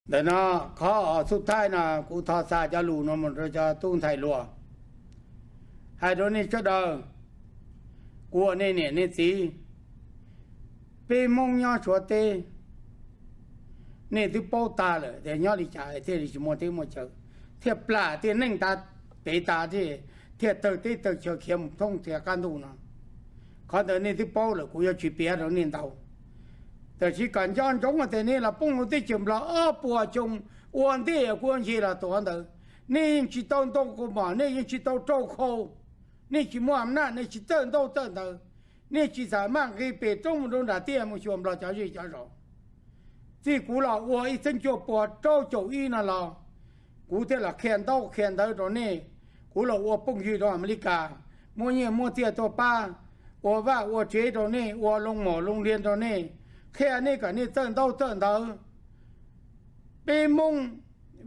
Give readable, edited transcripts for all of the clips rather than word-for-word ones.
แต่นะข้อสุดท้ายนะกูทอซาจะรู้นะมันจะตุ้งไทยรัวให้โดนนี่ชุดเดิมกูเนี่ยสิปีมงยอชัวเตนี่ที่เป้าตาเลยแต่ยอดิจ่ายที่ริชมอที่มันเจอเทียบปลาที่นึ่งตาเตตาที่เทียบเตอที่เตอเชียวเข้มท่องเทียกันดูนะเขาเดินนี่ที่เป้าเลยกูจะชีเปียเราเนี่ยเตาแต่ที่การย้อนจงมาแต่นี่เราปุ่งเราที่จุ่มเราปัวจงวันที่กูชีเราตัวเดินนี่ยังชีต้องกูมานี่ยังชีต้องโจโคนี่ชีมั่วอำนาจนี่ชีเติ้นเดินนี่ชีสามารถให้เปิดจงมันโดนด่าเตี้ยมันชวนเราจะยืดจะรอที่กูเราวัวอีเส้นจบปวดโจโจอีนั่นเรากูเท่าละแขนเต้าตอนนี้กูเราวัวปุ่งยืดตอนอเมริกามัวเนี่ยมัวเตี้ยตัวป้าวัวว่าวัวเฉยตอนนี้วัวลงหมอโรงเรียนตอนนี้แค่นี้กับนี่เต้นเต้าเป็นมุง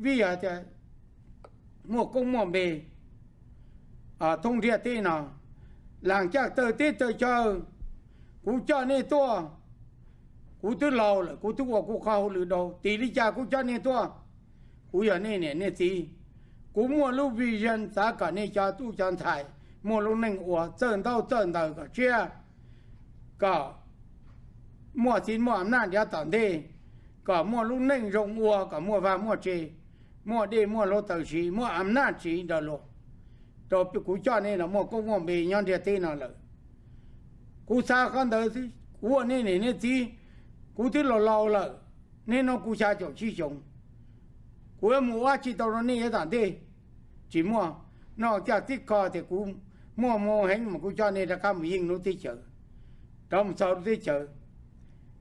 วิยาจะมัวกงมัวเบท่องเที่ยวที่น่ะหลังจากเจอกูเจอนี่ตัวกูตื้อเราเลยกูตื้อว่ากูเข้าหรือเราตีลิจากูเจอนี่ตัวกูอย่างนี้เนี่ยสิกูมัวลูกวิญญาณสาการนี่จะตู้จันไทยมัวลูกหนึ่งอัวเต้นเต้าก็เชื่อก็มัวสินมัวอำนาจยาตันดีก็มัวลูกหนึ่งรงอัวก็มัวฟ้ามัวเจมัวดีมัวโลตชีมัวอำนาจชีดอลโลตัวกูเจาะนี่นะมัวก็มัวเบยย้อนเดียตีนั่นเลยกูสากันเดินสิกูนี่สิกูที่เราเลยนี่น้องกูชาจบชี้ชงกูมัวชีตอนนี้ยาตันดีจีมัวนอกจากที่คอแต่กูมัวเห็นมันกูเจาะนี่ตะคำยิงนู้ที่เจอตอมสาวที่เจอ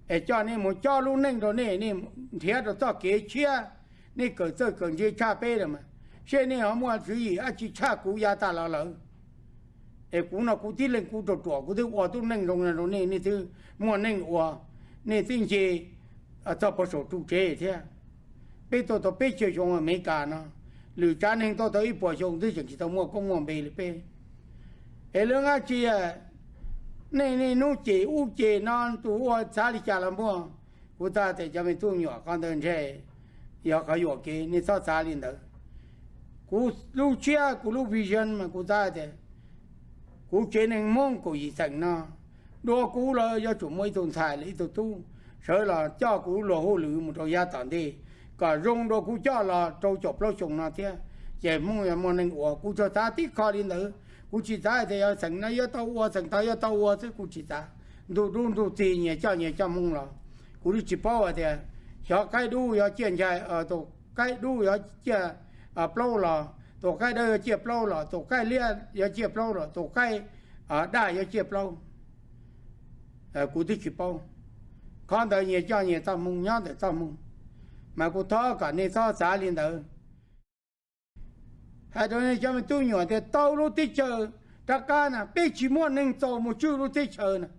ไอ้เจ้านี่มันเจ้าลูกนึ่งตัวนี่เทียตัวต่อเกเชียนี่เกิดเชื่อชาเป้เลยมั้ยเช่นนี่เขามัวถืออาชีพชากูยาตาเราเลยไอ้กูน่ะกูที่เล่นกูตัวกูที่วัวตัวนึ่งตรงนั้นตรงนี้นี่ถือมัวนึ่งวัวนี่จริงจีจะประสบทุกเจ้เทียเป้ตัวเป้เชื่อชงอเมริกานะหรือจานหนึ่งตัวอีปวดชงที่จะคิดตัวมัวก็มัวเบลเป้ไอ้เรื่องอาชีพนี่นู้เจอูเจนอนตัวชาลิจาลมัวกูตาแต่จะไม่ตุ้งหยอกกันเดินเช่อยากเขาหยอกเกนี่ซอสาลินเดอกูลูกเชียกูลูกวิชันมากูตาแต่กูเจนึงมองกูอีสังนะดูกูเลยยาจุ่มไม่ตรงถ่ายเลยตัวตู้เสร็จแล้วเจ้ากูหล่อหูหรือมันตัวยาตันดีก็รงดูกูเจ้าละโจจบแล้วชงนะเทียเจ็บมึงอย่ามันหนึ่งหัวกูจะตาที่คอลินเดอกูจิตาแต่ยาสังนะยาตัววัวสังตายาตัววัวสิกูจิตาดูตีเนี่ยเจ้ามึงละกูรู้จิตเป้าแต่ชอบใครดูยาเจียนใจตัวใครดูยาเจียเปล่าละตัวใครได้ยาเจียเปล่าละตัวใครเลี้ยยาเจียเปล่าละตัวใครได้ยาเจียเปล่ากูที่จิตเป้าข้าเดินเนี่ยเจ้าเนี่ยตามึงย้อนแต่ตามึงมากูท้อกันนี่ท้อสาลินเดอให้ตอนนี้จะไม่ตุ้งหยอดแต่โตรู้ที่เจอตะการน่ะเป๊ะชิมวนหนึ่งโตมุชูรู้ที่เจอน่ะ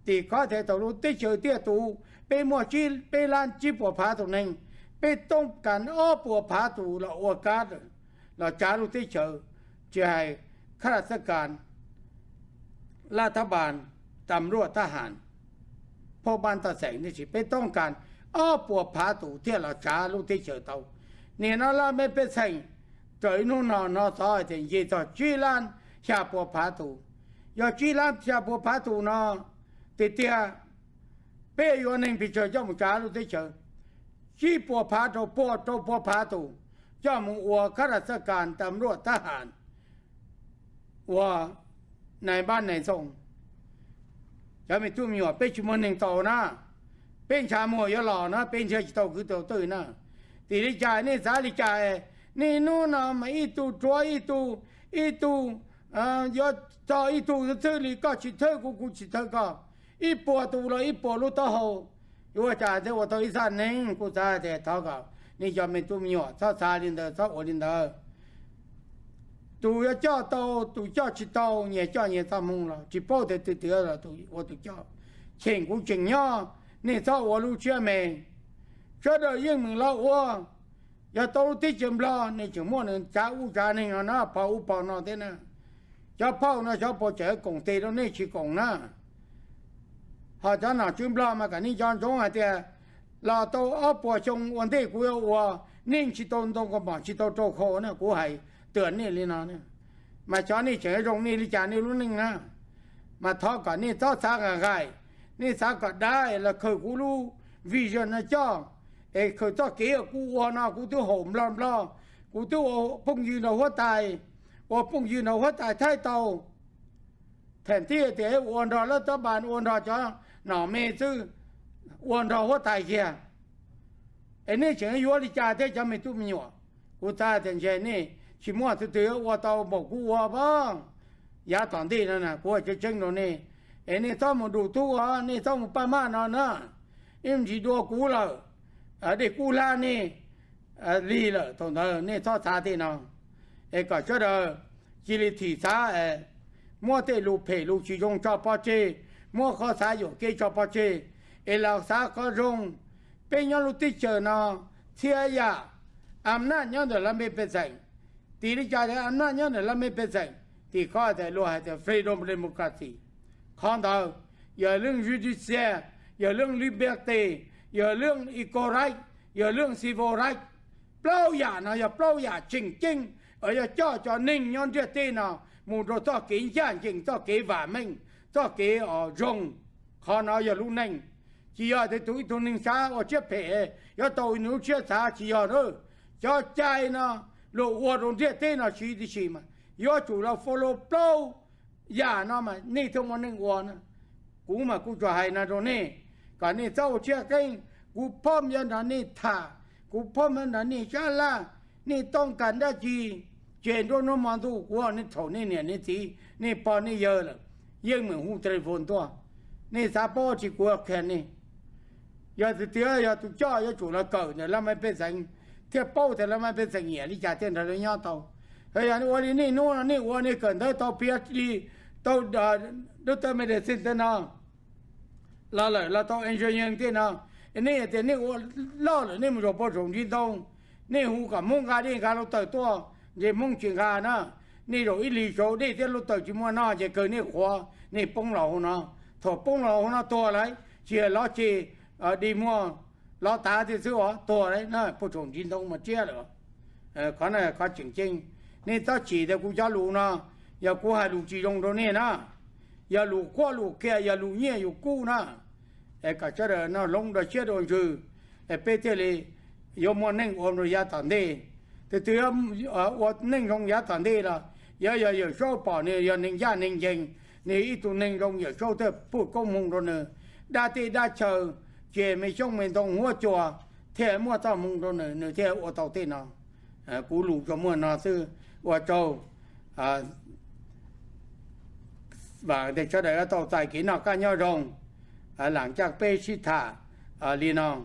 ตีข้อแต่โตรู้ที่เจอเตี้ยตูเป๊ะมัวจีเป๊ะลานจีปัวผาตัวหนึ่งเป๊ะต้องการปัวผาตูเราอวกาศเราจารู้ที่เจอจะให้ข้าราชการรัฐบาลตำรวจทหารพ่อบ้านตาแสงนี่สิเป๊ะต้องการปัวผาตูที่เราจารู้ที่เจอเตาเนี่ยนั่นเราไม่เป็นใช่ใจนู้นนอซ้อยแต่ยี่ต่อจีรันชาปัวผาตูยอจีรันชาปัวผาตูนอติเตียเป้ยวนหนึ่งพิจารณามุจารุติเชอจีปัวผาตูปัวผาตูเจ้ามึงวัวข้าราชการตำรวจทหารวัวในบ้านในทรงจะไม่ตุ้มหยอดเป็นชั่วโมงหนึ่งต่อนะเป็นชาโมยหล่อนะเป็นเชื้อโตคือตัวตื่นนะตีลิจายนี่สาลิจายนี่นู่นนะมาอีตูทัวอีตูยอดต่ออีตูเธอลีก็ชิเธอกูชิเธอก็อีปัวตูเราอีปัวรู้ต่อเขาอยู่ว่าจ่าเจ้าตัวอีสานนึงกูจ่าแต่เท่ากับนี่จะไม่ตุ้มหยอดซาซาลินเดอซาโอลินเดอตู要叫到ตู叫去到也叫也他梦了去报的得了ตู我都叫千古正呀你找我路去没这的英明了我要到底怎么了你怎么能家务家人啊那跑那的呢要跑那要跑这工地了你去工呢好像那怎么了嘛跟你讲中啊的 là tao ở bộ trong vấn đề của tôi nên chỉ tao tao có bảo chỉ tao trâu khô nữa của hay tưởng này lên nó nữa mà cho nên chơi rong này đi chả này luôn nè mà thọ cả này thọ sáng cả gai này sáng cả đá là khởi cú lu vision là cho khởi cho kế cú nào cú tiêu hổm lo cú tiêu phong như nào hóa tài phong như nào hóa tài thay tàu thànhที่แต่อ้วนรอแล้วตบานอ้วนรอจ้าหน่อเมซื้ออ้วนรอหัวตายเชียไอ้นี่เฉยยัวลิจ่าเท่จะไม่ตุ้มยัวกูตาแต่เฉยนี่ชิมัวตัวเตือวัวเตาบอกกูวัวบ้างยาตอนที่นั่นน่ะกูจะเชิงตรงนี้ไอ้นี่ต้องมาดูตัวนี่ต้องมาป้ามานอนนะอิมจีดัวกูละเด็กกูล่านี่ลีละตรงนั้นนี่ทอดซาที่น้องไอ้ก็ช่วยเด้อจิลิทีซาmua tê lù phê lù chỉ dùng cho bao chế mua khó xá dụ kê cho bao chế ê lão xá có dùng bên nhau lù tí chờ nó thia ya ám nát nhau để làm bê dành tí đi cha thế ám nát nhau để làm bê dành thì có thể lùa hay thể freedom democracy không đâu giờ lương judiciaire giờ lương liberté giờ lương equal right giờ lương civil right bao giờ nó giờ bao giờ chỉnh ở giờ cho ninh nhau địa tê nào một đồ to kỹ gian chỉnh to kỹ vả mình to kỹ ở rồng khó nói giờ lúc này chỉ ở thì tụi ninh xa ở chiếc phê giờ tôi nếu chiếc xa chỉ ở đó cho trai nó lộ uổng đồng địa tê nó chỉ đi chỉ mà giờ chủ là follow flow giả nó mà nị thông mà ninh uổng cú mà cú cho hay là rồi nè cả nị sau chiếc kênh cú phom giờ nó nị thả cú phom giờ nó nị chả là nịต้องการได้จีchuyện đó nó mang thu của nó thầu này nè tí này bao này giờ là nhưng mà hút telephone to này sao bao chỉ của khen này giờ thì tiếc giờ tụi cho giờ chủ là cởi này làm mấy bên sành tiếc bao thì làm mấy bên sành nhẹ đi trả tiền là nhau tàu bây giờ nó này nó này nó này cần tới tàu PhD tàu doctor medicine thế nào là tàu engineering thế nào này thì này lo là này mình rồi bao trồng đi đâu này hút cả mông gà đi gà nó tới to để mong chuyện gà na,นี่เราอีหลีโจได้เจ้าลูกเต่าจิมัวน่าจะเกิดนี่ขวานี่ป้องเราเนาะถอดป้องเราเนาะตัวอะไรเชียร์ล้อจีดีมัวล้อตาที่ซื้อตัวอะไรนะผู้ชมจินตงมาเชี่ยเหรอเขาเนี่ยเขาจริงๆนี่ถ้าจีแต่กูจะรู้นะอย่ากูให้รู้จีรงตรงนี้นะอย่ารู้ขั้วรู้แก่อย่ารู้เงี้ยอยู่กู้นะก็จะเดินนะลงโดยเชื่อโดยคือเปเตเลยยมวันนึงอมระยะตันเดแต่ตัววันนึงลงยะตันเดละอย่าโชว์ป่อเนี่ยอย่าหนึ่งย่าหนึ่งยิงนี่อีตัวหนึ่งลงอย่าโชว์เธอพูดก้มมุงตรงนี้ได้ที่ได้เจอเจไม่ช่องไม่ต้องหัวจัวเท่มัวต้อมุงตรงนี้เนี่ยเท่อตัวที่น่ะกูรู้จะมัวน่าซื้อว่าโจว่าเด็กชายได้ต่อใจกินนอกกันย่อรงหลังจากเปชิตาลีนอง